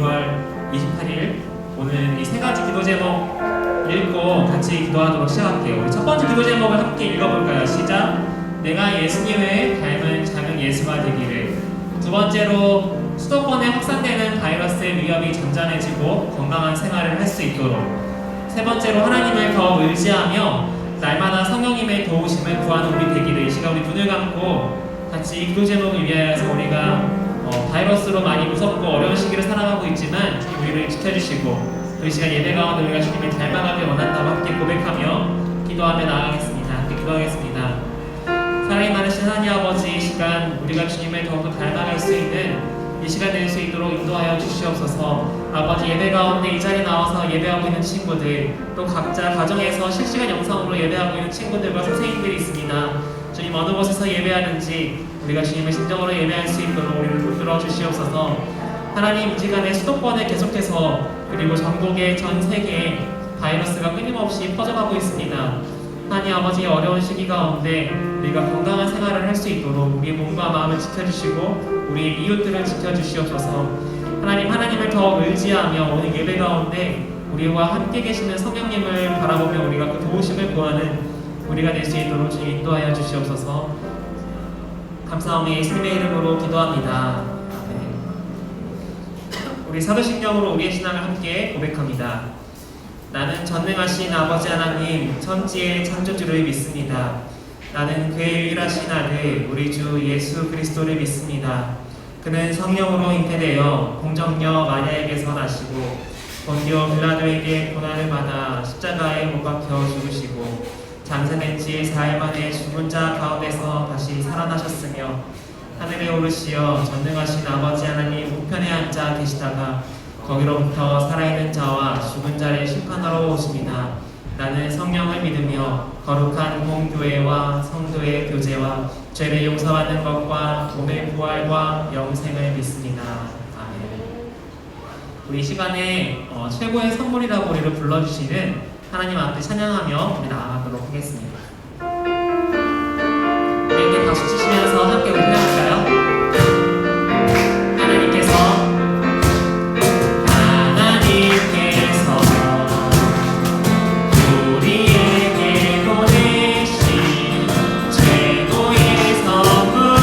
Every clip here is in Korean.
6월 28일 오늘 이 세 가지 기도 제목 읽고 같이 기도하도록 시작할게요. 우리 첫 번째 기도 제목을 함께 읽어볼까요? 시작! 내가 예수님을 닮은 작은 예수가 되기를. 두 번째로 수도권에 확산되는 바이러스의 위협이 잠잠해지고 건강한 생활을 할 수 있도록. 세 번째로 하나님을 더 의지하며 날마다 성령님의 도우심을 구하는 우리 되기를. 이 시간 우리 눈을 감고 같이 기도 제목을 위하여서 우리가 바이러스로 많이 무섭고 어려운 시기를 살아가고 있지만 주님 우리를 지켜주시고 이 시간 예배 가운데 우리가 주님을 닮아가길 원한다고 함께 고백하며 기도하며 나아가겠습니다. 함께 기도하겠습니다. 사랑이 많으신 하나님 아버지, 이 시간 우리가 주님을 더욱더 닮아갈 수 있는 이 시간 될 수 있도록 인도하여 주시옵소서. 아버지, 예배 가운데 이 자리에 나와서 예배하고 있는 친구들, 또 각자 가정에서 실시간 영상으로 예배하고 있는 친구들과 선생님들이 있습니다. 주님, 어느 곳에서 예배하는지 우리가 주님의 심정으로 예배할 수 있도록 우리를 붙들어 주시옵소서. 하나님, 이 시간에 수도권에 계속해서 그리고 전국의 전 세계에 바이러스가 끊임없이 퍼져가고 있습니다. 하나님 아버지의 어려운 시기 가운데 우리가 건강한 생활을 할 수 있도록 우리의 몸과 마음을 지켜주시고 우리의 이웃들을 지켜주시옵소서. 하나님을 더 의지하며 오늘 예배 가운데 우리와 함께 계시는 성령님을 바라보며 우리가 그 도우심을 구하는 우리가 될 수 있도록 주님 인도하여 주시옵소서. 감사하며 예수님의 이름으로 기도합니다. 아멘. 우리 사도신경으로 우리의 신앙을 함께 고백합니다. 나는 전능하신 아버지 하나님 천지의 창조주를 믿습니다. 나는 그의 유일하신 아들 우리 주 예수 그리스도를 믿습니다. 그는 성령으로 잉태되어 공정녀 마리아에게서 나시고 본디오 빌라도에게 고난을 받아 십자가에 못 박혀 죽으시고 장사된 지 4일 만에 죽은 자 가운데서 다시 살아나셨으며 하늘에 오르시어 전능하신 아버지 하나님 우편에 앉아 계시다가 거기로부터 살아있는 자와 죽은 자를 심판하러 오십니다. 나는 성령을 믿으며 거룩한 공교회와 성도의 교제와 죄를 용서받는 것과 몸의 부활과 영생을 믿습니다. 아멘. 우리 이 시간에 최고의 선물이라고 우리를 불러주시는 하나님 앞에 찬양하며 우리 나아가도록 하겠습니다. 우리에게 박수 치시면서 함께 운동할까요? 우리에게 보내신 최고의 선물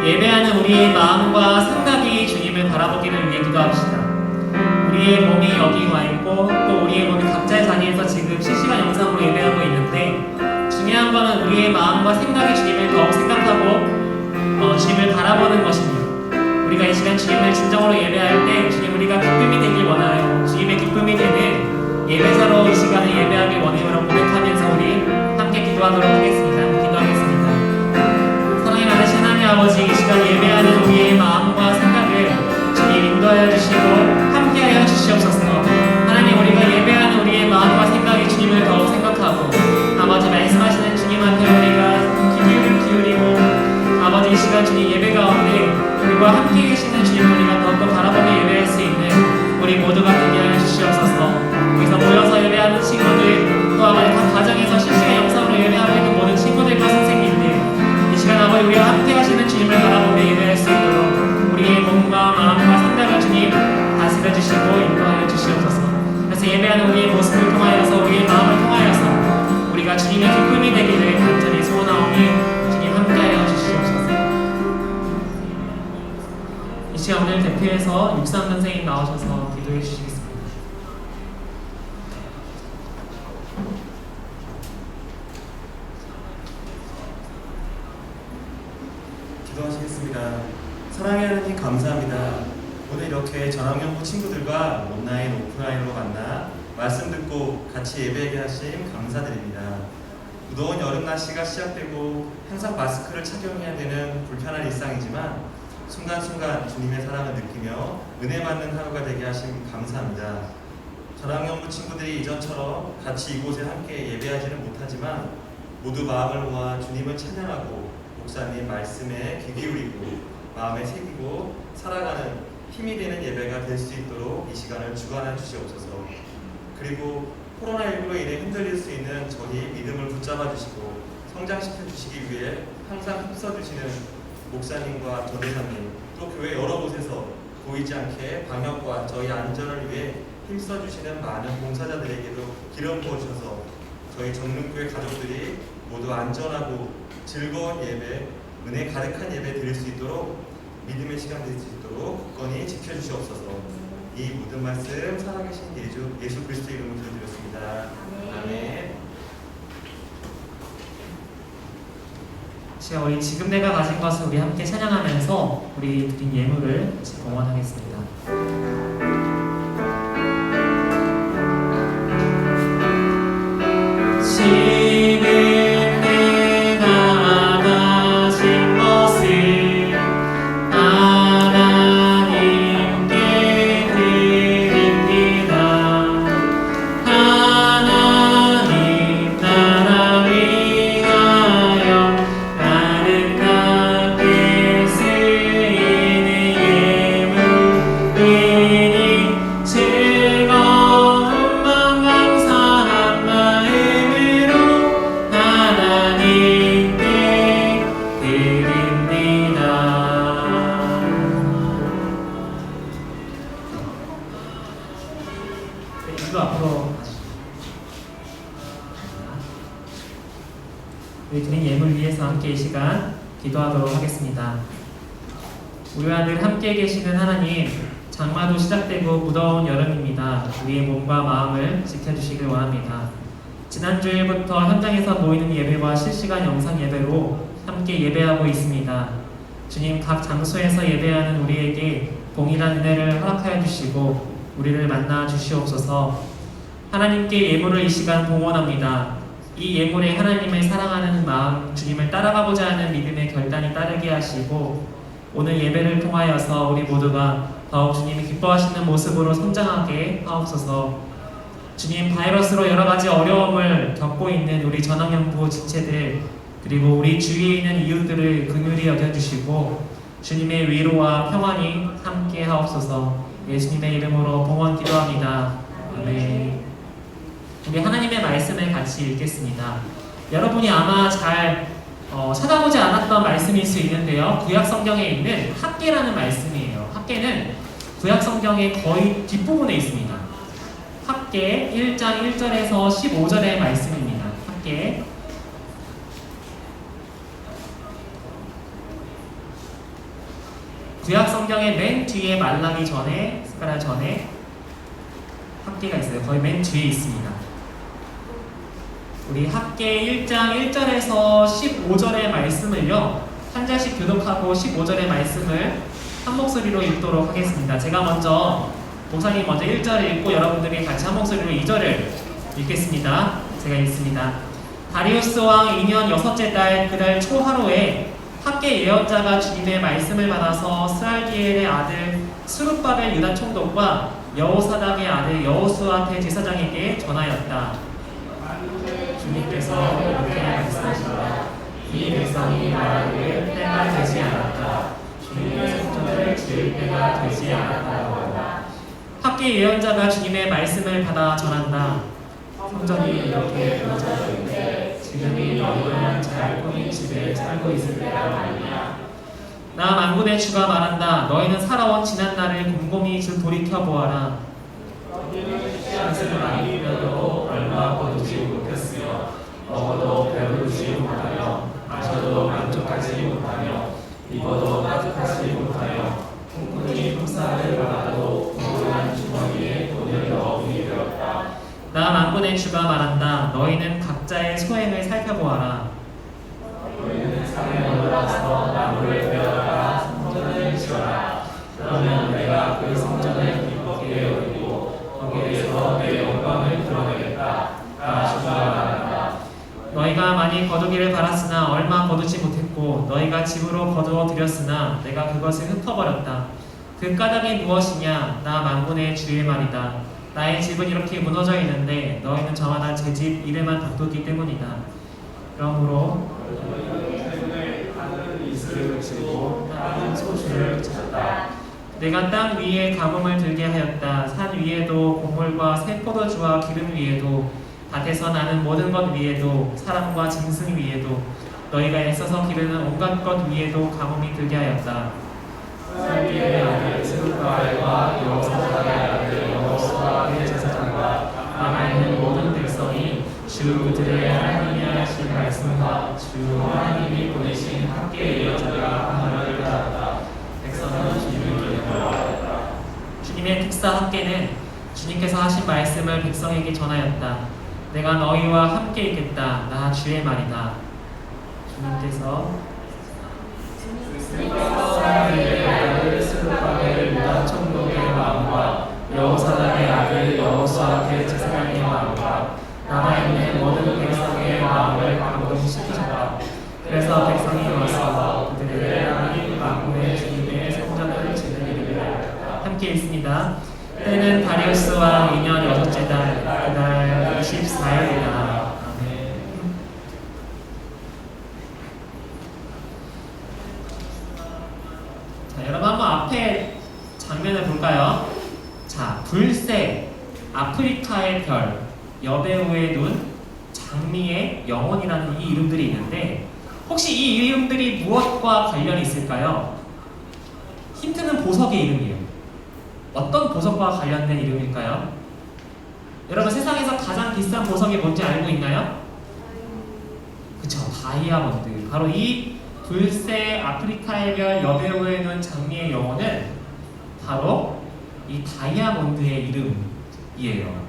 예배하는 우리의 마음과 생각이 주님을 바라보기를 위해 기도합시다. 우리의 몸이 여기 와 있고 또 우리의 몸이 각자의 자리에서 지금 실시간 영상으로 예배하고 있는데, 중요한 것은 우리의 마음과 생각이 주님을 더욱 생각하고 주님을 바라보는 것입니다. 우리가 이 시간 주님을 진정으로 예배할 때 주님 우리가 기쁨이 되길 원하여 주님의 기쁨이 되는 예배자로 이 시간을 예배하길 원해요. 고백하면서 우리 함께 기도하도록 하겠습니다. 함께 기도하겠습니다. 사랑의 많으신 하나님 아버지, 이 시간 예배하는 우리의 마음과 생각을 주님 인도하여 주시고 함께하여 주시옵소서. 하나님, 우리가 예배하는 우리의 마음과 생각이 주님을 더욱 생각하고 아버지 말씀하시는 주님 앞에 우리가 귀를 기울이고 아버지 이 시간 주님 예배 가운데 우리와 함께 계시는 주님을 우리가 더욱더 바라보며 예배할 수 있는 우리 모두가 되게 하여 주시옵소서. 여기서 모여서 예배하는 친구들, 또 아버지 각 가정에서 실시간 영상으로 예배하고 있는 모든 친구들과 선생님들, 이 시간 아버지 우리와 함께 하시는 주님을 바라보며 예배할 수 있도록 우리의 몸과 마음과 생각을 주님 다스려 주시고 인도하여 주시옵소서. 그래서 예배하는 우리의 모습을 통하여서 우리의 마음을 통하여서 우리가 주님의 기쁨이 되기를 간절히 소원하오니 함께하여 주시옵소서. 이 시간 오늘 대표해서 육상 선생님 나오셔서 기도해 주시겠습니다. 기도하시겠습니다. 사랑의 하나님 감사합니다. 오늘 이렇게 전학연부 친구들과 온라인 오프라인으로 만나 말씀 듣고 같이 예배하게 하심 감사드립니다. 무더운 여름 날씨가 시작되고 항상 마스크를 착용해야 되는 불편한 일상이지만 순간순간 주님의 사랑을 느끼며 은혜 받는 하루가 되게 하심 감사합니다. 전학연부 친구들이 이전처럼 같이 이곳에 함께 예배하지는 못하지만 모두 마음을 모아 주님을 찬양하고 목사님 말씀에 귀 기울이고 마음에 새기고 살아가는 힘이 되는 예배가 될 수 있도록 이 시간을 주관해 주시옵소서. 그리고 코로나19로 인해 흔들릴 수 있는 저희 믿음을 붙잡아 주시고 성장시켜 주시기 위해 항상 힘써주시는 목사님과 전도사님, 또 교회 여러 곳에서 보이지 않게 방역과 저희 안전을 위해 힘써 주시는 많은 봉사자들에게도 기름 부어 주셔서 저희 정릉교회 가족들이 모두 안전하고 즐거운 예배, 은혜 가득한 예배 드릴 수 있도록 믿음의 시간 될 수 있도록 굳건히 지켜주시옵소서. 이 모든 말씀 살아계신 예수 그리스도 이름으로 드렸습니다. 아멘. 제가 우리 지금 내가 가진 것을 우리 함께 찬양하면서 우리 드린 예물을 같이 봉헌하겠습니다. 우리 드린 예물 위해서 함께 이 시간 기도하도록 하겠습니다. 우리와 늘 함께 계시는 하나님, 장마도 시작되고 무더운 여름입니다. 우리의 몸과 마음을 지켜주시길 원합니다. 지난 주일부터 현장에서 모이는 예배와 실시간 영상 예배로 함께 예배하고 있습니다. 주님, 각 장소에서 예배하는 우리에게 동일한 은혜를 허락하여 주시고 우리를 만나 주시옵소서. 하나님께 예물을 이 시간 봉헌합니다. 이 예물에 하나님을 사랑하는 마음, 주님을 따라가고자 하는 믿음의 결단이 따르게 하시고 오늘 예배를 통하여서 우리 모두가 더욱 주님이 기뻐하시는 모습으로 성장하게 하옵소서. 주님, 바이러스로 여러 가지 어려움을 겪고 있는 우리 전학연부 지체들, 그리고 우리 주위에 있는 이웃들을 긍휼히 여겨주시고 주님의 위로와 평안이 함께 하옵소서. 예수님의 이름으로 봉헌 기도합니다. 아멘. 우리 하나님의 말씀을 같이 읽겠습니다. 여러분이 아마 잘 찾아보지 않았던 말씀일 수 있는데요. 구약 성경에 있는 학계라는 말씀이에요. 학계는 구약 성경의 거의 뒷부분에 있습니다. 학계 1장 1절에서 15절의 말씀입니다. 학계 구약 성경의 맨 뒤에 말라기 전에, 스가랴 전에 학계가 있어요. 거의 맨 뒤에 있습니다. 우리 학계 1장 1절에서 15절의 말씀을요, 한 절씩 교독하고 15절의 말씀을 한 목소리로 읽도록 하겠습니다. 제가 먼저, 목사님 먼저 1절을 읽고 여러분들이 같이 한 목소리로 2절을 읽겠습니다. 제가 읽습니다. 다리우스 왕 2년 6째 달 그달 초하루에 학계 예언자가 주님의 말씀을 받아서 스알디엘의 아들 스룹바벨 유다 총독과 여호사닥의 아들 여호수아 대제사장에게 전하였다. 주님께서 이렇게 말씀하신다. 이 백성이 말하기를 때가 되지 않았다. 주님의 성전을 지을 때가 되지 않았다. 학계 예언자가 주님의 말씀을 받아 전한다. 성전이 이렇게 무너져 있는데 지금이 너희는 잘 꾸민 집에 살고 있을 때가 아니냐. 나 만군의 주가 말한다. 너희는 살아온 지난 날을 곰곰이 돌이켜보아라. 씨앗을 많이 뿌려도 얼마 거두지 못했으며 먹어도 배부르지 못하며 마셔도 만족하지 못하며 입어도 만족하지 못하며 풍문이 품살을 받아도 풍부한 주머니에 돈을 넣음이 되었다. 나 만군의 주가 말한다. 너희는 각자의 소행을 살펴보아라. 너희는 산에 올라가서 나무를 베어다가 성전을 지어라. 그러면 내가 그 성전을 기쁘게 여기고 거기에서 내 영광을 드러내겠다. 나 주가 말한다. 너희가 많이 거두기를 바랐으나 얼마 거두지 못했고 너희가 집으로 거두어 들였으나 내가 그것을 흩어버렸다. 그 까닭이 무엇이냐? 나 만군의 주의 말이다. 나의 집은 이렇게 무너져 있는데 너희는 저마다 제 집 이름만 바꾸기 때문이다. 그러므로 하늘은 이슬을 그치고 땅은 소출을 그쳤다. 내가 땅 위에 가뭄을 들게 하였다. 산 위에도 곡물과 새 포도주와 기름 위에도 밭에서 나는 모든 것 위에도 사람과 짐승 위에도 너희가 애써서 기르는 온갖 것 위에도 가뭄이 들게 하였다. 스알디엘의 아들 스룹바벨과 여호사닥의 아들 여호수아 대제사장과 남아있는 모든 백성이 주 그들의 하나님이 하신 말씀과 주 하나님이 보내신 학계 예언자가 하나를 따랐다. 백성은 주님을 기념하였다. 주님의 특사 학계는 주님께서 하신 말씀을 백성에게 전하였다. 내가 너희와 함께 있겠다. 나 주의 말이다. 주님께서 스알디엘의 아들 스룹바벨 유다 총독의 마음과 여호사닥의 아들 여호수아 대제사장의 마음과 남아있는 모든 백성의 마음을 감동시키셨다. 그래서 백성이 와서 그들의 하나님 만군의 주님의 성전을 짓는 일을 함께 읽습니다. 때는 다리우스 왕 2년 6째 달 그달 24일이다. 여러분 한번 앞에 장면을 볼까요? 자, 불새, 아프리카의 별, 여배우의 눈, 장미의 영혼이라는 이 이름들이 있는데 혹시 이 이름들이 무엇과 관련이 있을까요? 힌트는 보석의 이름이에요. 어떤 보석과 관련된 이름일까요? 여러분 세상에서 가장 비싼 보석이 뭔지 알고 있나요? 그쵸, 다이아몬드. 바로 이 불새, 아프리카의 별, 여배우의 눈, 장미의 영혼은 바로 이 다이아몬드의 이름이에요.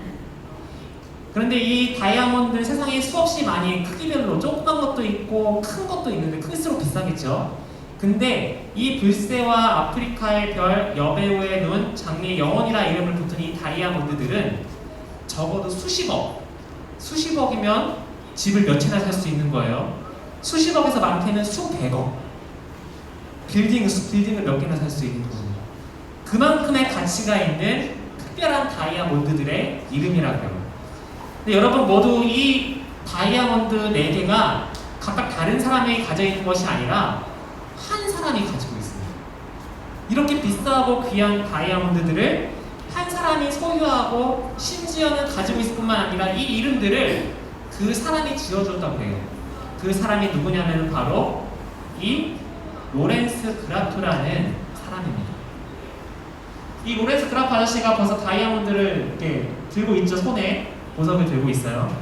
그런데 이 다이아몬드는 세상에 수없이 많이 크기별로 조그만 것도 있고 큰 것도 있는데 클수록 비싸겠죠. 근데 이 불새와 아프리카의 별, 여배우의 눈, 장미의 영혼이라 이름을 붙은 이 다이아몬드들은 적어도 수십억이면 집을 몇 채나 살 수 있는 거예요. 수십억에서 많게는 수백억. 빌딩을 몇 개나 살 수 있는 거예요. 그만큼의 가치가 있는 특별한 다이아몬드들의 이름이라고요. 근데 여러분 모두 이 다이아몬드 4개가 각각 다른 사람이 가져 있는 것이 아니라 한 사람이 가지고 있습니다. 이렇게 비싸고 귀한 다이아몬드들을 한 사람이 소유하고 심지어는 가지고 있을 뿐만 아니라 이 이름들을 그 사람이 지어줬다고 해요. 그 사람이 누구냐면 바로 이 로렌스 그라투라는 사람입니다. 이 로렌스 그라프 아저씨가 벌써 다이아몬드를 이렇게 들고 있죠. 손에 보석을 들고 있어요.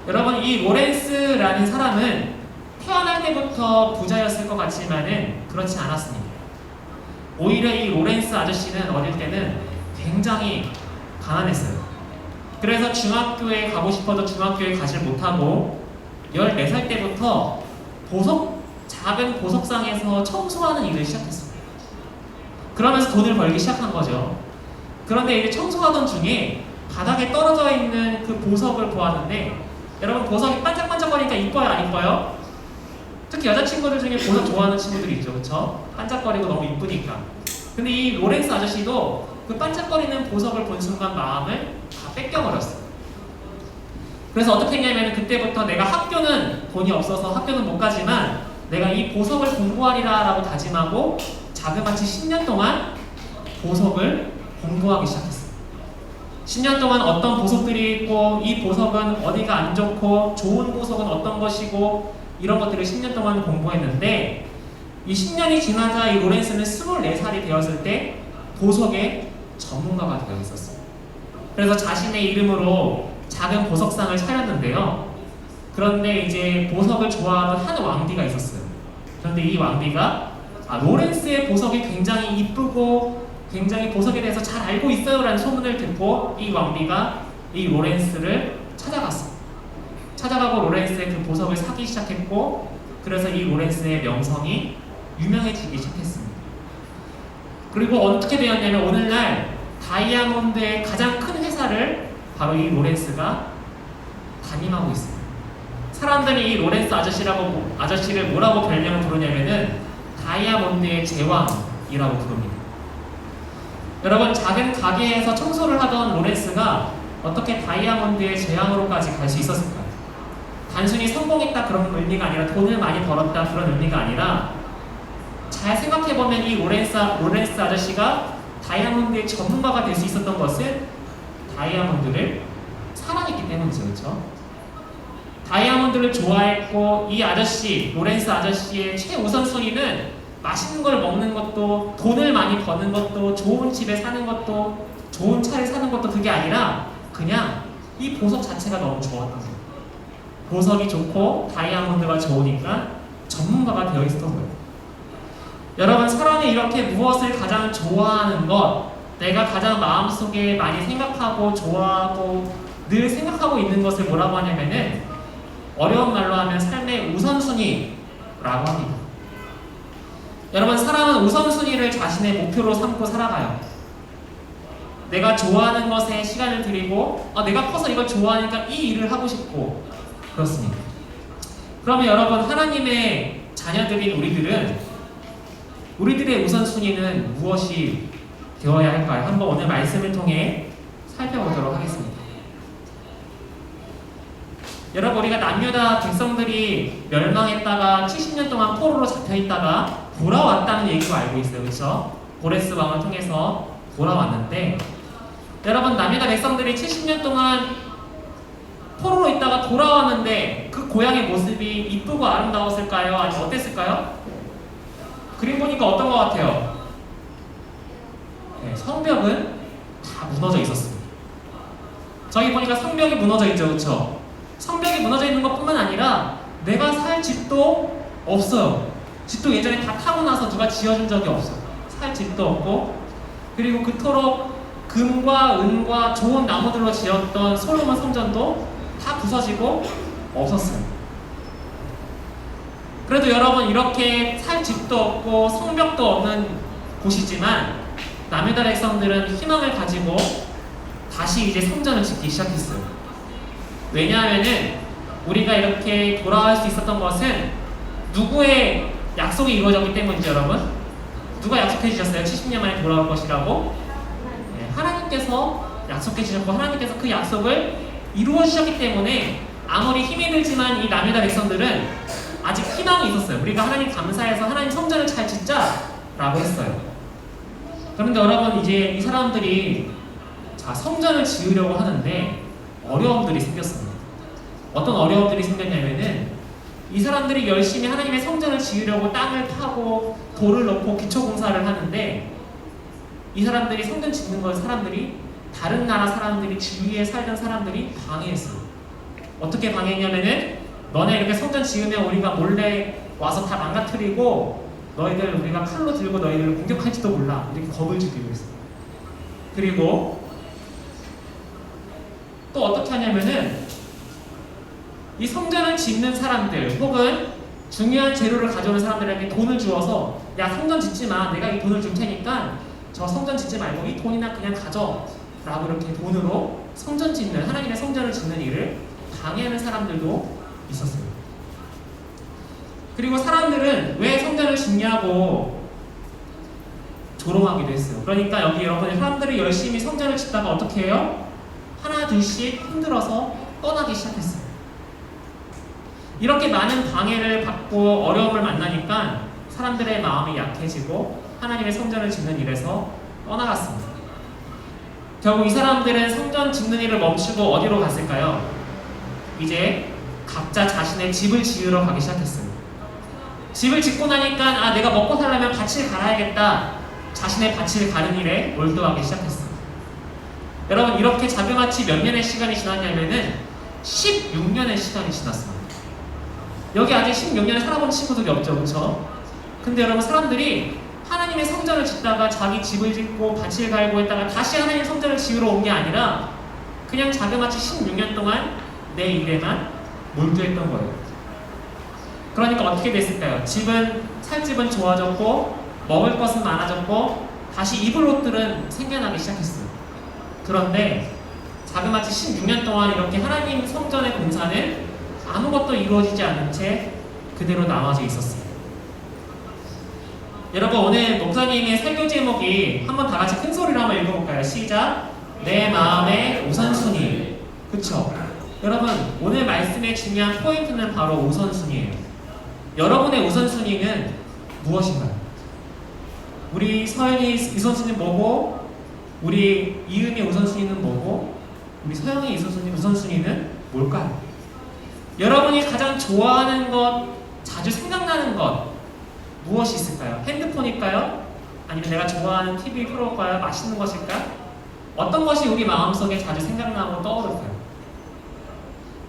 여러분 이 로렌스라는 사람은 태어날 때부터 부자였을 것 같지만은 그렇지 않았습니다. 오히려 이 로렌스 아저씨는 어릴 때는 굉장히 가난했어요. 그래서 중학교에 가고 싶어도 중학교에 가질 못하고 14살 때부터 작은 보석상에서 청소하는 일을 시작했어요. 그러면서 돈을 벌기 시작한 거죠. 그런데 이제 청소하던 중에 바닥에 떨어져 있는 그 보석을 보았는데, 여러분 보석이 반짝반짝거리니까 이뻐요, 안 이뻐요? 특히 여자친구들 중에 보석 좋아하는 친구들이 있죠, 그쵸? 반짝거리고 너무 이쁘니까. 근데 이 로렌스 아저씨도 그 반짝거리는 보석을 본 순간 마음을 다 뺏겨버렸어요. 그래서 어떻게 했냐면 그때부터 내가 학교는 돈이 없어서 학교는 못 가지만 내가 이 보석을 공부하리라 라고 다짐하고 자그마치 10년 동안 보석을 공부하기 시작했어요. 10년 동안 어떤 보석들이 있고 이 보석은 어디가 안 좋고 좋은 보석은 어떤 것이고 이런 것들을 10년 동안 공부했는데, 이 10년이 지나자 이 로렌스는 24살이 되었을 때 보석의 전문가가 되어 있었어요. 그래서 자신의 이름으로 작은 보석상을 차렸는데요. 그런데 이제 보석을 좋아하던 한 왕비가 있었어요. 그런데 이 왕비가 로렌스의 보석이 굉장히 이쁘고 굉장히 보석에 대해서 잘 알고 있어요 라는 소문을 듣고 이 왕비가 이 로렌스를 찾아갔어요. 찾아가고 로렌스의 그 보석을 사기 시작했고, 그래서 이 로렌스의 명성이 유명해지기 시작했습니다. 그리고 어떻게 되었냐면 오늘날 다이아몬드의 가장 큰 회사를 바로 이 로렌스가 담임하고 있습니다. 사람들이 이 로렌스 아저씨를 뭐라고 별명을 부르냐면은 다이아몬드의 제왕이라고 부릅니다. 여러분, 작은 가게에서 청소를 하던 로렌스가 어떻게 다이아몬드의 제왕으로까지 갈 수 있었을까요? 단순히 성공했다 그런 의미가 아니라 돈을 많이 벌었다 그런 의미가 아니라, 잘 생각해보면 이 로렌스 아저씨가 다이아몬드의 전문가가 될 수 있었던 것은 다이아몬드를 사랑했기 때문이죠. 그렇죠? 다이아몬드를 좋아했고, 이 아저씨, 로렌스 아저씨의 최우선순위는 맛있는 걸 먹는 것도, 돈을 많이 버는 것도, 좋은 집에 사는 것도, 좋은 차를 사는 것도 그게 아니라 그냥 이 보석 자체가 너무 좋았던 거예요. 보석이 좋고 다이아몬드가 좋으니까 전문가가 되어 있었던 거예요. 여러분, 사람이 이렇게 무엇을 가장 좋아하는 것, 내가 가장 마음속에 많이 생각하고 좋아하고 늘 생각하고 있는 것을 뭐라고 하냐면은, 어려운 말로 하면 삶의 우선순위라고 합니다. 여러분, 사람은 우선순위를 자신의 목표로 삼고 살아가요. 내가 좋아하는 것에 시간을 들이고, 내가 커서 이걸 좋아하니까 이 일을 하고 싶고, 그렇습니다. 그러면 여러분, 하나님의 자녀들인 우리들의 우선순위는 무엇이 되어야 할까요? 한번 오늘 말씀을 통해 살펴보도록 하겠습니다. 여러분, 우리가 남유다 백성들이 멸망했다가 70년 동안 포로로 잡혀있다가 돌아왔다는 얘기도 알고 있어요. 그렇죠? 고레스 왕을 통해서 돌아왔는데, 여러분, 남유다 백성들이 70년 동안 포로로 있다가 돌아왔는데 그 고향의 모습이 이쁘고 아름다웠을까요? 아니면 어땠을까요? 그림 보니까 어떤 것 같아요? 네, 성벽은 다 무너져 있었습니다. 저기 보니까 성벽이 무너져 있죠, 그렇죠? 성벽이 무너져 있는 것뿐만 아니라 내가 살 집도 없어요. 집도 예전에 다 타고 나서 누가 지어준 적이 없어요. 살 집도 없고, 그리고 그토록 금과 은과 좋은 나무들로 지었던 솔로몬 성전도 다 부서지고 없었어요. 그래도 여러분, 이렇게 살 집도 없고 성벽도 없는 곳이지만 남유다 백성들은 희망을 가지고 다시 이제 성전을 짓기 시작했어요. 왜냐하면은 우리가 이렇게 돌아갈 수 있었던 것은 누구의 약속이 이루어졌기 때문이죠. 여러분, 누가 약속해 주셨어요? 70년 만에 돌아올 것이라고? 네, 하나님께서 약속해 주셨고, 하나님께서 그 약속을 이루어 주셨기 때문에 아무리 힘이 들지만 이 남유다 백성들은 아직 희망이 있었어요. 우리가 하나님 감사해서 하나님 성전을 잘 짓자라고 했어요. 그런데 여러분, 이제 이 사람들이 성전을 지으려고 하는데 어려움들이 생겼습니다. 어떤 어려움들이 생겼냐면은, 이 사람들이 열심히 하나님의 성전을 지으려고 땅을 파고 돌을 넣고 기초공사를 하는데, 이 사람들이 성전 짓는 걸 다른 나라 사람들이, 주위에 살던 사람들이 방해했어요. 어떻게 방해했냐면은, 너네 이렇게 성전 지으면 우리가 몰래 와서 다 망가뜨리고 너희들 우리가 칼로 들고 너희들을 공격할지도 몰라. 이렇게 겁을 주기로 했어요. 그리고 또 어떻게 하냐면은 이 성전을 짓는 사람들 혹은 중요한 재료를 가져오는 사람들에게 돈을 주어서 야 성전 짓지 마. 내가 이 돈을 줄 테니까 저 성전 짓지 말고 이 돈이나 그냥 가져. 라고 이렇게 돈으로 성전 짓는 하나님의 성전을 짓는 일을 방해하는 사람들도 있었어요. 그리고 사람들은 왜 성전을 짓냐고 조롱하기도 했어요. 그러니까 여기 여러분 사람들이 열심히 성전을 짓다가 어떻게 해요? 하나 둘씩 힘들어서 떠나기 시작했어요. 이렇게 많은 방해를 받고 어려움을 만나니까 사람들의 마음이 약해지고 하나님의 성전을 짓는 일에서 떠나갔습니다. 결국 이 사람들은 성전 짓는 일을 멈추고 어디로 갔을까요? 이제 각자 자신의 집을 지으러 가기 시작했어요. 집을 짓고 나니까 아 내가 먹고 살려면 밭을 갈아야겠다. 자신의 밭을 가는 일에 몰두하기 시작했어요. 여러분 이렇게 자그마치 몇 년의 시간이 지났냐면은 16년의 시간이 지났습니다. 여기 아직 16년을 살아본 친구들이 없죠, 그렇죠? 근데 여러분 사람들이 하나님의 성전을 짓다가 자기 집을 짓고 밭을 갈고 했다가 다시 하나님의 성전을 지으러 온 게 아니라 그냥 자그마치 16년 동안 내 일에만 몰두했던 거예요. 그러니까 어떻게 됐을까요? 살 집은 좋아졌고 먹을 것은 많아졌고 다시 입을 옷들은 생겨나기 시작했어요. 그런데 자그마치 16년 동안 이렇게 하나님 성전의 공사는 아무것도 이루어지지 않은 채 그대로 나와져 있었어요. 여러분 오늘 목사님의 설교 제목이 한번 다 같이 큰 소리로 한번 읽어볼까요? 시작! 내 마음의 우선순위. 그쵸? 여러분 오늘 말씀의 중요한 포인트는 바로 우선순위예요. 여러분의 우선순위는 무엇인가요? 우리 서연이 우선순위는 뭐고 우리 이은의 우선순위는 뭐고 우리 서영의 우선순위는 뭘까요? 여러분이 가장 좋아하는 것, 자주 생각나는 것 무엇이 있을까요? 핸드폰일까요? 아니면 내가 좋아하는 TV 프로일까요? 맛있는 것일까요? 어떤 것이 우리 마음속에 자주 생각나고 떠오를까요?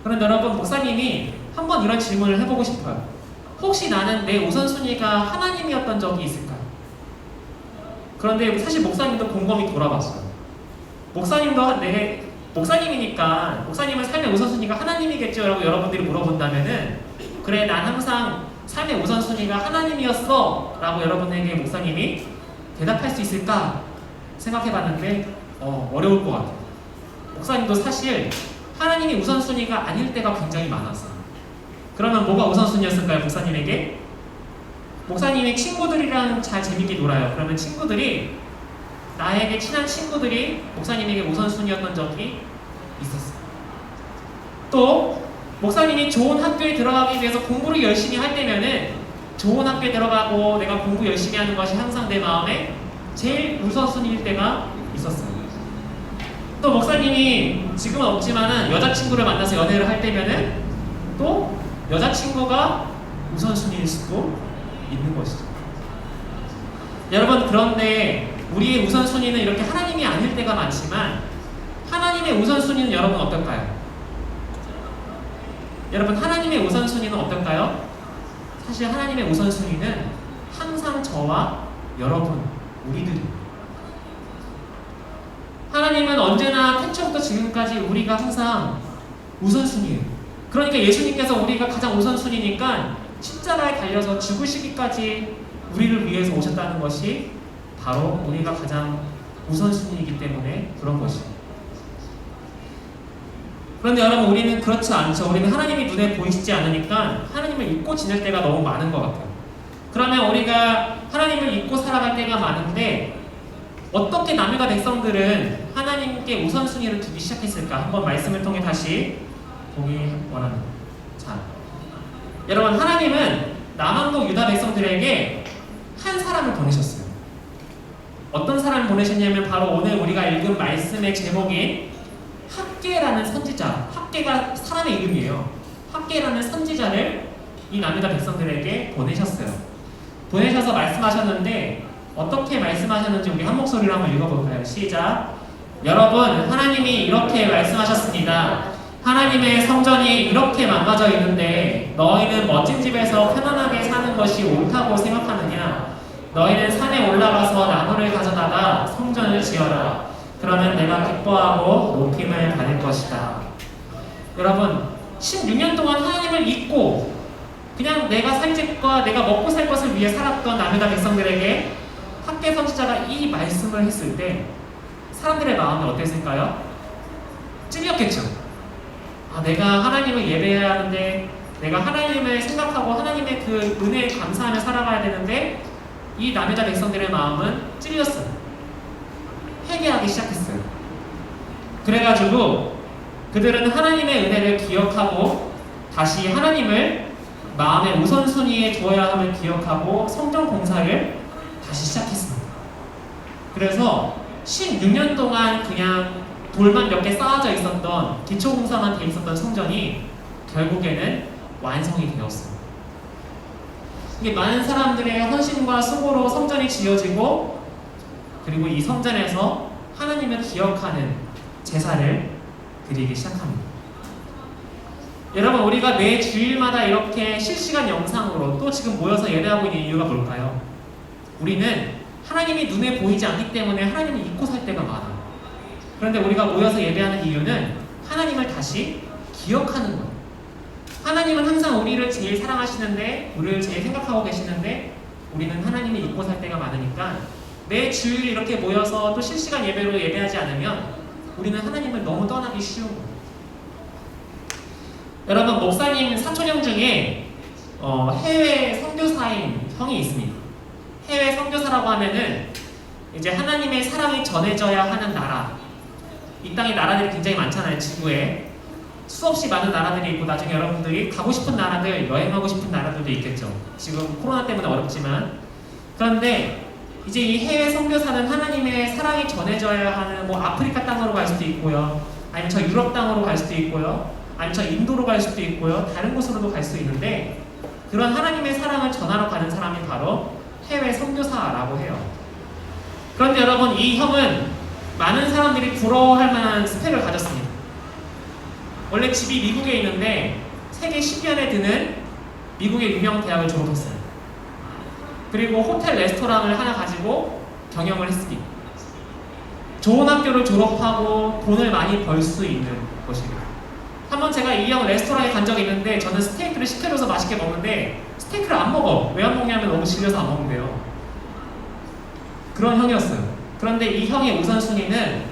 그런데 여러분 목사님이 한번 이런 질문을 해보고 싶어요. 혹시 나는 내 우선순위가 하나님이었던 적이 있을까요? 그런데 사실 목사님도 곰곰이 돌아봤어요. 목사님이니까 목사님은 삶의 우선순위가 하나님이겠죠? 라고 여러분들이 물어본다면은 그래 난 항상 삶의 우선순위가 하나님이었어 라고 여러분에게 목사님이 대답할 수 있을까 생각해봤는데 어려울 것 같아요. 목사님도 사실 하나님이 우선순위가 아닐 때가 굉장히 많았어요. 그러면 뭐가 우선순위였을까요? 목사님에게? 목사님이 친구들이랑 잘 재밌게 놀아요. 그러면 나에게 친한 친구들이 목사님에게 우선순위였던 적이 있었어요. 또 목사님이 좋은 학교에 들어가기 위해서 공부를 열심히 할 때면은 좋은 학교에 들어가고 내가 공부 열심히 하는 것이 항상 내 마음에 제일 우선순위일 때가 있었어요. 또 목사님이 지금은 없지만은 여자친구를 만나서 연애를 할 때면은 또 여자친구가 우선순위일 수도 있는 것이죠. 여러분 그런데 우리의 우선순위는 이렇게 하나님이 아닐 때가 많지만 하나님의 우선순위는 여러분 어떨까요? 여러분 하나님의 우선순위는 어떨까요? 사실 하나님의 우선순위는 항상 저와 여러분, 우리들입니다. 하나님은 언제나 태초부터 지금까지 우리가 항상 우선순위예요. 그러니까 예수님께서 우리가 가장 우선순위니까 십자가에 달려서 죽으시기까지 우리를 위해서 오셨다는 것이 바로 우리가 가장 우선순위이기 때문에 그런 것입니다. 그런데 여러분 우리는 그렇지 않죠. 우리는 하나님이 눈에 보이시지 않으니까 하나님을 잊고 지낼 때가 너무 많은 것 같아요. 그러면 우리가 하나님을 잊고 살아갈 때가 많은데 어떻게 남유다 백성들은 하나님께 우선순위를 두기 시작했을까? 한번 말씀을 통해 다시 보기 원합니다. 자, 여러분 하나님은 남왕국 유다 백성들에게 한 사람을 보내셨어요. 어떤 사람을 보내셨냐면 바로 오늘 우리가 읽은 말씀의 제목인 학개라는 선지자, 학개가 사람의 이름이에요. 학개라는 선지자를 이 남유다 백성들에게 보내셨어요. 보내셔서 말씀하셨는데 어떻게 말씀하셨는지 우리 한 목소리로 한번 읽어볼까요? 시작! 여러분 하나님이 이렇게 말씀하셨습니다. 하나님의 성전이 이렇게 망가져 있는데 너희는 멋진 집에서 편안하게 사는 것이 옳다고 생각하느냐? 너희는 산에 올라가서 나무를 가져다가 성전을 지어라. 그러면 내가 기뻐하고 높임을 받을 것이다. 여러분, 16년 동안 하나님을 잊고 그냥 내가 살 집과 내가 먹고 살 것을 위해 살았던 남유다 백성들에게 학개 선지자가 이 말씀을 했을 때 사람들의 마음이 어땠을까요? 찔렸겠죠. 아, 내가 하나님을 예배해야 하는데, 내가 하나님을 생각하고 하나님의 그 은혜에 감사하며 살아가야 되는데, 이 남유다 백성들의 마음은 찔렸어요. 회개하기 시작했어요. 그래가지고 그들은 하나님의 은혜를 기억하고 다시 하나님을 마음의 우선순위에 두어야 함을 기억하고 성전 공사를 다시 시작했습니다. 그래서 16년 동안 그냥 돌만 몇 개 쌓아져 있었던, 기초 공사만 돼 있었던 성전이 결국에는 완성이 되었습니다. 이게 많은 사람들의 헌신과 수고로 성전이 지어지고, 그리고 이 성전에서 하나님을 기억하는 제사를 드리기 시작합니다. 여러분, 우리가 매 주일마다 이렇게 실시간 영상으로 또 지금 모여서 예배하고 있는 이유가 뭘까요? 우리는 하나님이 눈에 보이지 않기 때문에 하나님을 잊고 살 때가 많아요. 그런데 우리가 모여서 예배하는 이유는 하나님을 다시 기억하는 거예요. 하나님은 항상 우리를 제일 사랑하시는데, 우리를 제일 생각하고 계시는데, 우리는 하나님을 잊고 살 때가 많으니까 매 주일 이렇게 모여서 또 실시간 예배로 예배하지 않으면 우리는 하나님을 너무 떠나기 쉬운 거예요. 여러분, 목사님 사촌형 중에 해외 선교사인 형이 있습니다. 해외 선교사라고 하면은 이제 하나님의 사랑이 전해져야 하는 나라, 이 땅에 나라들이 굉장히 많잖아요. 지구에 수없이 많은 나라들이 있고, 나중에 여러분들이 가고 싶은 나라들, 여행하고 싶은 나라들도 있겠죠. 지금 코로나 때문에 어렵지만. 그런데 이제 이 해외 선교사는 하나님의 사랑이 전해져야 하는 뭐 아프리카 땅으로 갈 수도 있고요, 아니면 저 유럽 땅으로 갈 수도 있고요, 아니면 저 인도로 갈 수도 있고요, 다른 곳으로도 갈 수 있는데, 그런 하나님의 사랑을 전하러 가는 사람이 바로 해외 선교사라고 해요. 그런데 여러분, 이 형은 많은 사람들이 부러워할 만한 스펙을 가졌습니다. 원래 집이 미국에 있는데 세계 10위안에 드는 미국의 유명 대학을 졸업했어요. 그리고 호텔 레스토랑을 하나 가지고 경영을 했습니다. 좋은 학교를 졸업하고 돈을 많이 벌 수 있는 것이에요. 한번 제가 이 형 레스토랑에 간 적이 있는데, 저는 스테이크를 시켜줘서 맛있게 먹는데 스테이크를 안 먹어. 왜 안 먹냐면 너무 질려서 안 먹는데요. 그런 형이었어요. 그런데 이 형의 우선순위는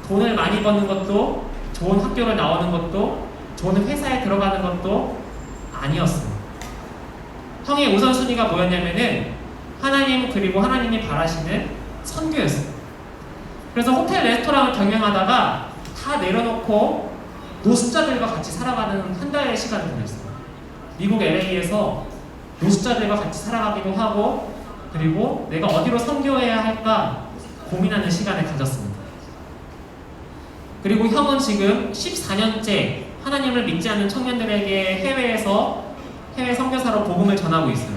돈을 많이 버는 것도, 좋은 학교를 나오는 것도, 좋은 회사에 들어가는 것도 아니었어요. 형의 우선순위가 뭐였냐면은 하나님, 그리고 하나님이 바라시는 선교였어요. 그래서 호텔 레스토랑을 경영하다가 다 내려놓고 노숙자들과 같이 살아가는 한 달의 시간을 보냈어요. 미국 LA에서 노숙자들과 같이 살아가기도 하고, 그리고 내가 어디로 선교해야 할까 고민하는 시간을 가졌습니다. 그리고 형은 지금 14년째 하나님을 믿지 않는 청년들에게 해외 선교사로 복음을 전하고 있어요.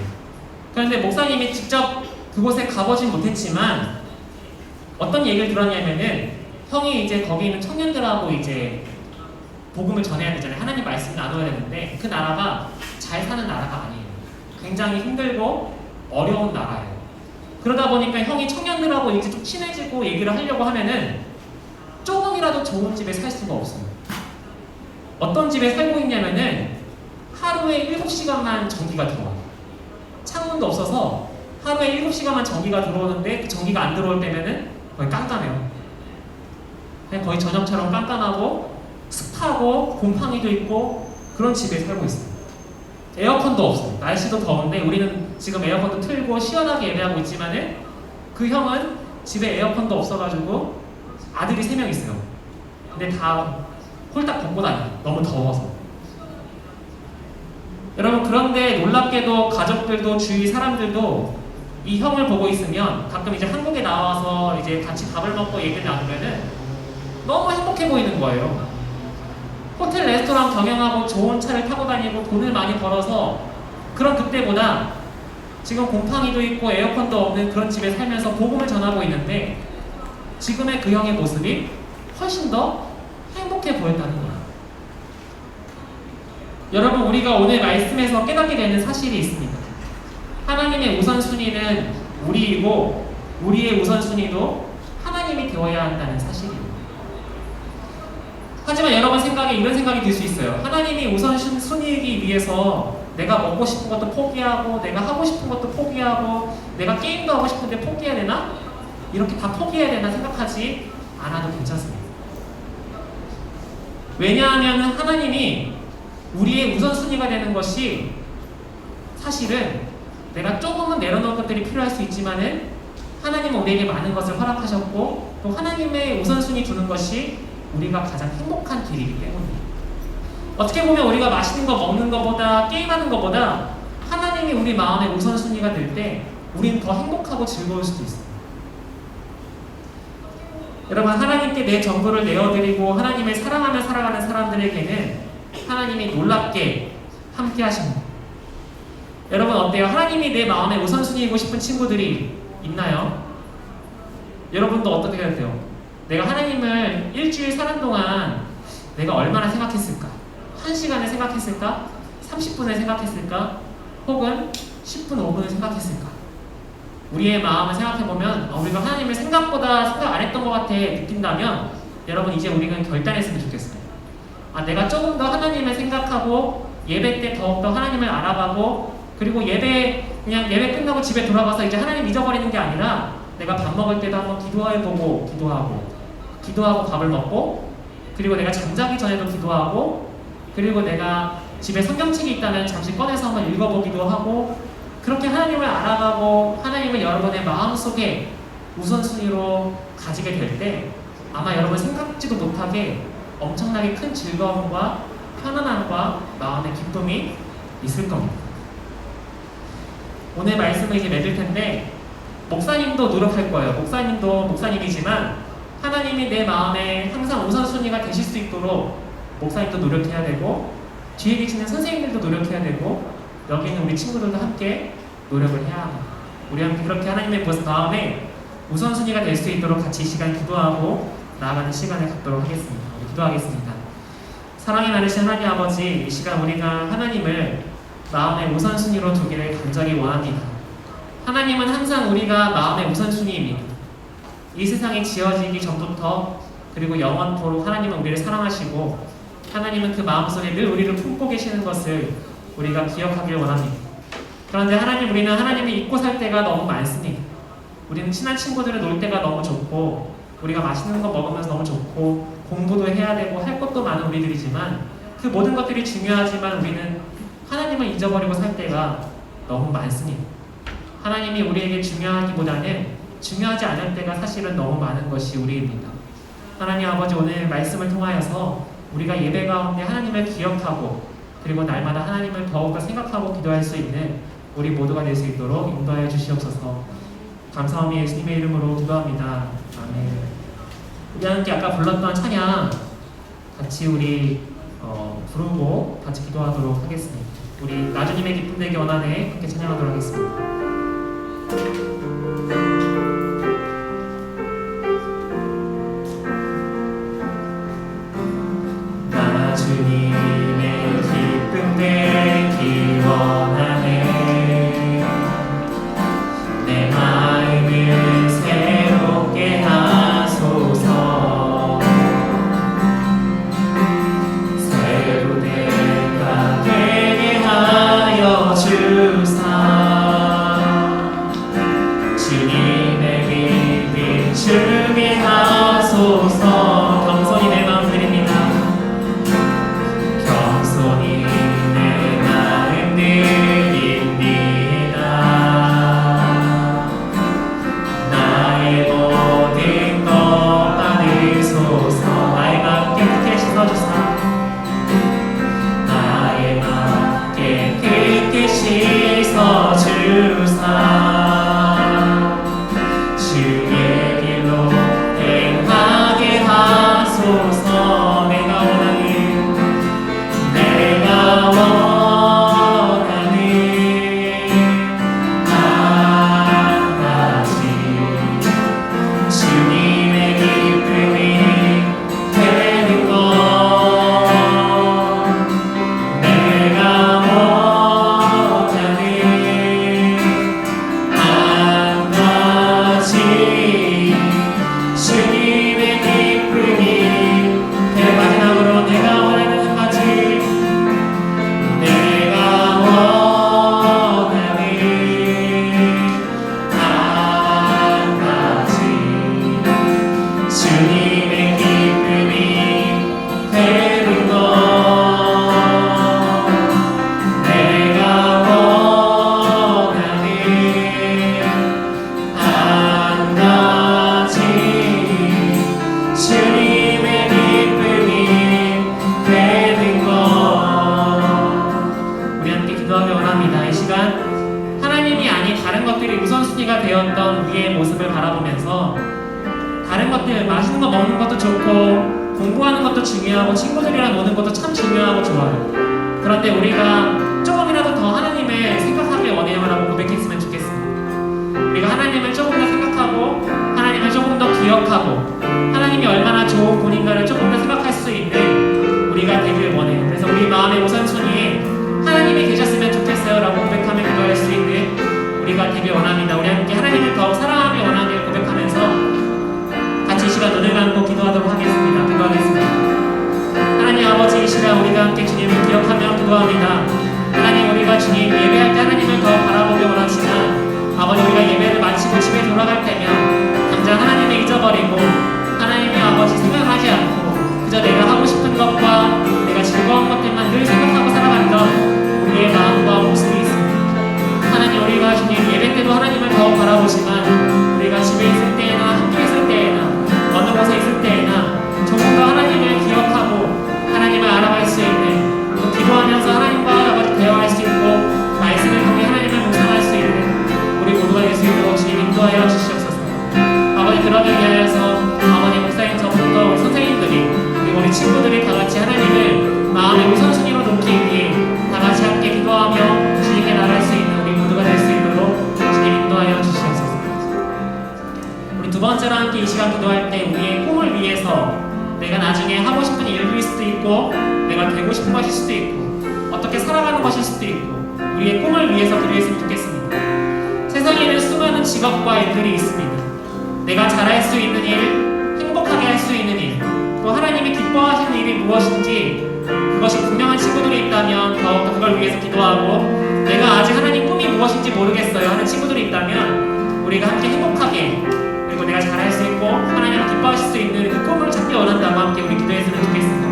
그런데 목사님이 직접 그곳에 가보진 못했지만 어떤 얘기를 들었냐면은, 형이 이제 거기 있는 청년들하고 이제 복음을 전해야 되잖아요. 하나님 말씀 나눠야 되는데 그 나라가 잘 사는 나라가 아니에요. 굉장히 힘들고 어려운 나라예요. 그러다 보니까 형이 청년들하고 이제 좀 친해지고 얘기를 하려고 하면은 조금이라도 좋은 집에 살 수가 없어요. 어떤 집에 살고 있냐면은 하루에 7시간만 전기가 들어와요. 창문도 없어서 하루에 7시간만 전기가 들어오는데, 그 전기가 안 들어올 때면은 거의 깜깜해요. 그냥 거의 저녁처럼 깜깜하고 습하고 곰팡이도 있고 그런 집에 살고 있어요. 에어컨도 없어요. 날씨도 더운데 우리는 지금 에어컨도 틀고 시원하게 예배하고 있지만은 그 형은 집에 에어컨도 없어가지고 아들이 3명 있어요. 근데 다 홀딱 벗고 다녀요. 너무 더워서. 여러분, 그런데 놀랍게도 가족들도 주위 사람들도 이 형을 보고 있으면, 가끔 이제 한국에 나와서 이제 같이 밥을 먹고 얘기를 나누면은 너무 행복해 보이는 거예요. 호텔 레스토랑 경영하고 좋은 차를 타고 다니고 돈을 많이 벌어서, 그런 그때보다 지금 곰팡이도 있고 에어컨도 없는 그런 집에 살면서 복음을 전하고 있는데, 지금의 그 형의 모습이 훨씬 더 행복해 보였다는 거예요. 여러분, 우리가 오늘 말씀에서 깨닫게 되는 사실이 있습니다. 하나님의 우선순위는 우리이고 우리의 우선순위도 하나님이 되어야 한다는 사실입니다. 하지만 여러분 생각에 이런 생각이 들 수 있어요. 하나님이 우선순위이기 위해서 내가 먹고 싶은 것도 포기하고 내가 하고 싶은 것도 포기하고 내가 게임도 하고 싶은데 포기해야 되나? 이렇게 다 포기해야 되나 생각하지 않아도 괜찮습니다. 왜냐하면 하나님이 우리의 우선순위가 되는 것이 사실은 내가 조금은 내려놓을 것들이 필요할 수 있지만은 하나님은 우리에게 많은 것을 허락하셨고 또 하나님의 우선순위 두는 것이 우리가 가장 행복한 길이기 때문입니다. 어떻게 보면 우리가 맛있는 거 먹는 것보다 게임하는 것보다 하나님이 우리 마음의 우선순위가 될 때 우리는 더 행복하고 즐거울 수도 있습니다. 여러분, 하나님께 내 전부를 내어드리고 하나님을 사랑하며 살아가는 사람들에게는 하나님이 놀랍게 함께 하십니다. 여러분 어때요? 하나님이 내 마음의 우선순위이고 싶은 친구들이 있나요? 여러분도 어떻게 해요? 내가 하나님을 일주일 사는 동안 내가 얼마나 생각했을까? 1시간을 생각했을까? 30분을 생각했을까? 혹은 10분, 5분을 생각했을까? 우리의 마음을 생각해보면 우리가 하나님을 생각보다 생각 안 했던 것 같아 느낀다면 여러분 이제 우리는 결단했으면 좋겠어요. 내가 조금 더 하나님을 생각하고 예배 때 더욱더 하나님을 알아가고 그리고 그냥 예배 끝나고 집에 돌아가서 이제 하나님 잊어버리는 게 아니라 내가 밥 먹을 때도 한번 기도하고 밥을 먹고 그리고 내가 잠자기 전에도 기도하고 그리고 내가 집에 성경책이 있다면 잠시 꺼내서 한번 읽어보기도 하고 그렇게 하나님을 알아가고 하나님을 여러분의 마음속에 우선순위로 가지게 될 때 아마 여러분 생각지도 못하게 엄청나게 큰 즐거움과 편안함과 마음의 기쁨이 있을 겁니다. 오늘 말씀을 이제 맺을 텐데 목사님도 노력할 거예요. 목사님도 목사님이지만 하나님이 내 마음에 항상 우선순위가 되실 수 있도록 목사님도 노력해야 되고 뒤에 계시는 선생님들도 노력해야 되고 여기 있는 우리 친구들도 함께 노력을 해야 합니다. 우리 함께 그렇게 하나님의 마음에 우선순위가 될 수 있도록 같이 이 시간 기도하고 나아가는 시간을 갖도록 하겠습니다. 우리 기도하겠습니다. 사랑이 많으신 하나님 아버지, 이 시간 우리가 하나님을 마음의 우선순위로 두기를 간절히 원합니다. 하나님은 항상 우리가 마음의 우선순위입니다. 이 세상이 지어지기 전부터 그리고 영원토록 하나님은 우리를 사랑하시고 하나님은 그 마음속에 늘 우리를 품고 계시는 것을 우리가 기억하길 원합니다. 그런데 우리는 하나님을 잊고 살 때가 너무 많습니다. 우리는 친한 친구들을 놀 때가 너무 좋고 우리가 맛있는 거 먹으면서 너무 좋고 공부도 해야 되고 할 것도 많은 우리들이지만 그 모든 것들이 중요하지만 우리는 하나님을 잊어버리고 살 때가 너무 많습니다. 하나님이 우리에게 중요하기보다는 중요하지 않을 때가 사실은 너무 많은 것이 우리입니다. 하나님 아버지, 오늘 말씀을 통하여서 우리가 예배 가운데 하나님을 기억하고 그리고 날마다 하나님을 더욱더 생각하고 기도할 수 있는 우리 모두가 될 수 있도록 인도하여 주시옵소서. 감사함이 예수님의 이름으로 기도합니다. 아멘. 우리 함께 아까 불렀던 찬양 같이 우리 부르고 같이 기도하도록 하겠습니다. 우리 나주님의 기쁨 되기 원하네 함께 찬양하도록 하겠습니다. 나주님의 기쁨 되기 원하네 내 마음을 새롭게 하소서 새로 내가 되게 하여 주사 주님의 빛 비추게 하소서. 겸손히 내 마음 드립니다. 겸손히 내 마음 드립니다. 나의 모든 것 받으소서. 나의 마음 깨끗게 씻어주사. 나의 마음 깨끗게 씻어주사. 주의 길로 바라보면서 다른 것들, 맛있는 거 먹는 것도 좋고 공부하는 것도 중요하고 친구들이랑 노는 것도 참 중요하고 좋아요. 그런데 우리가 조금이라도 더 하나님을 생각하길 원해요라고 고백했으면 좋겠습니다. 우리가 하나님을 조금 더 생각하고 하나님을 조금 더 기억하고 하나님이 얼마나 좋은 분인가를 조금 더 생각할 수 있는 우리가 되길 원해요. 그래서 우리 마음의 우선순위에 하나님이 계셨으면 좋겠어요 라고 고백하며 기도할 수 있는 우리가 되길 원합니다. 우리 함께 하나님을 더욱 사랑하며 원하길 고백하면서 같이 이 시간 눈을 감고 기도하도록 하겠습니다. 기도하겠습니다. 하나님 아버지, 이 시간 우리가 함께 주님을 기억하며 기도합니다. 하나님, 우리가 주님 예배할 때 하나님을 더 바라보기 원하지만 아버지, 우리가 예배를 마치고 집에 돌아갈 때면 당장 하나님을 잊어버리고 하나님의 아버지 생각하지 않고 그저 내가 하고 싶은 것과 내가 즐거운 것들만 늘 생각하고 살아갔던 우리의 마음과 모습이 있습니다. 하나님, 우리가 주님 예배 때도 하나님을 더 바라보지만 우리가 집에 있을 때나 학교에 있을 때나 어느 곳에 있을 때나 조금 더 하나님을 기억하고 하나님을 알아갈 수 있는, 또 기도하면서 하나님과 아버지 대화할 수 있고 말씀을 통해 하나님을 묵상할 수 있는 우리 모두가 될 수 있도록 주님 인도하여 주시옵소서. 아버지, 그러기 위하여서 아버지 목사님 저부터 우리 선생님들이 그리고 우리 친구들이 다 같이 하나님을 마음의 우선순위로 놓기 위해 다 같이 함께 기도하며 주님께 나갈 수 있는 우리 모두가 될 수 있도록 주님 인도하여 주시옵소서. 우리 두 번째로 함께 이 시간 기도할 때 우리의 꿈을 위해서 내가 나중에 하고 싶은 일일 수도 있고 내가 되고 싶은 것일 수도 있고 어떻게 살아가는 것일 수도 있고 우리의 꿈을 위해서 기도했으면 좋겠습니다. 세상에는 수많은 직업과 일들이 있습니다. 내가 잘할 수 있는 일, 행복하게 할 수 있는 일, 또 하나님이 기뻐하시는 일이 무엇인지 그것이 분명한 친구들이 있다면 더욱더 그걸 위해서 기도하고 내가 아직 하나님 꿈이 무엇인지 모르겠어요 하는 친구들이 있다면 우리가 함께 행복하게 그리고 내가 잘할 수 있고 하나님을 기뻐하실 수 있는 그 꿈을 찾기 원한다고 함께 우리 기도했으면 좋겠습니다.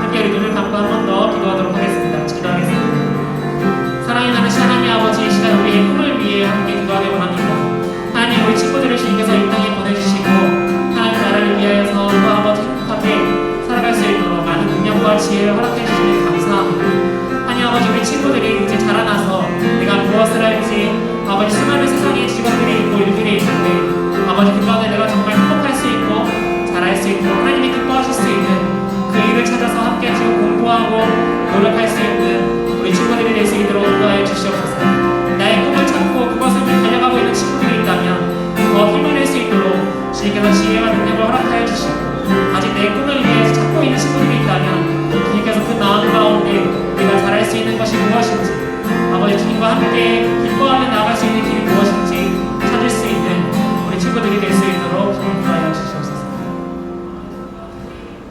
함께 우리 눈을 감고 한 번 더 기도하도록 하겠습니다. 같이 기도하겠습니다. 사랑이 나누신 하나님 아버지, 이 시간 우리의 꿈을 위해 함께 기도하기 원합니다. 하나님, 우리 친구들을 주님께서 이 땅에 보내주시고 하나님 나라를 위하여서 또 아버지 행복하게 살아갈 수 있도록 많은 능력과 지혜를 허락해 주시니 감사합니다. 하나님 아버지, 우리 친구들이 이제 자라나서 내가 무엇을 할지 아버지 수많은 세상에 직업들이 있고 일들이 있는데 아버지 그 가운데 내가 정말 행복할 수 있고 잘할 수 있고 하나님이 기뻐하실 수 있는 그 일을 찾아서 함께 지금 공부하고 노력할 수 있는 우리 친구들이 될 수 있도록 인도하여 주시옵소서. 나의 꿈을 찾고 그것을 달려가고 있는 친구들이 있다면 더 힘을 낼 수 있도록 주님께서 지혜와 능력을 허락하여 주시고 아직 내 꿈을 위해서 찾고 있는 친구들이 있다면 주님께서 그 마음 가운데 내가 잘할 수 있는 것이 무엇인지 아버지 주님과 함께 기뻐하며 나아갈 수 있는 길이 무엇인지 찾을 수 있는 우리 친구들이 될 수 있도록 인도하여 주시옵소서.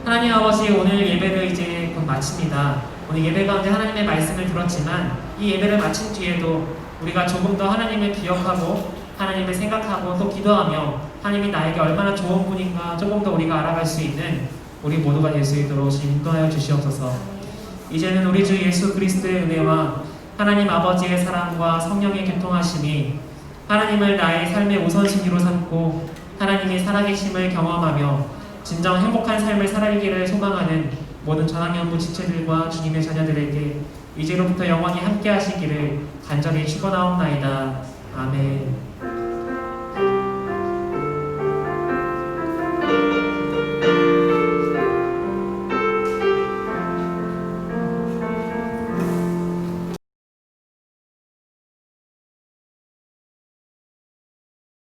하나님 아버지, 오늘 예배를 이제 곧 마칩니다. 오늘 예배 가운데 하나님의 말씀을 들었지만 이 예배를 마친 뒤에도 우리가 조금 더 하나님을 기억하고 하나님을 생각하고 또 기도하며 하나님이 나에게 얼마나 좋은 분인가 조금 더 우리가 알아갈 수 있는 우리 모두가 될 수 있도록 인도하여 주시옵소서. 이제는 우리 주 예수 그리스도의 은혜와 하나님 아버지의 사랑과 성령의 교통하심이 하나님을 나의 삶의 우선순위로 삼고 하나님의 살아계심을 경험하며 진정 행복한 삶을 살아가기를 소망하는 모든 전학연부 지체들과 주님의 자녀들에게 이제로부터 영원히 함께 하시기를 간절히 축원하옵나이다. 아멘.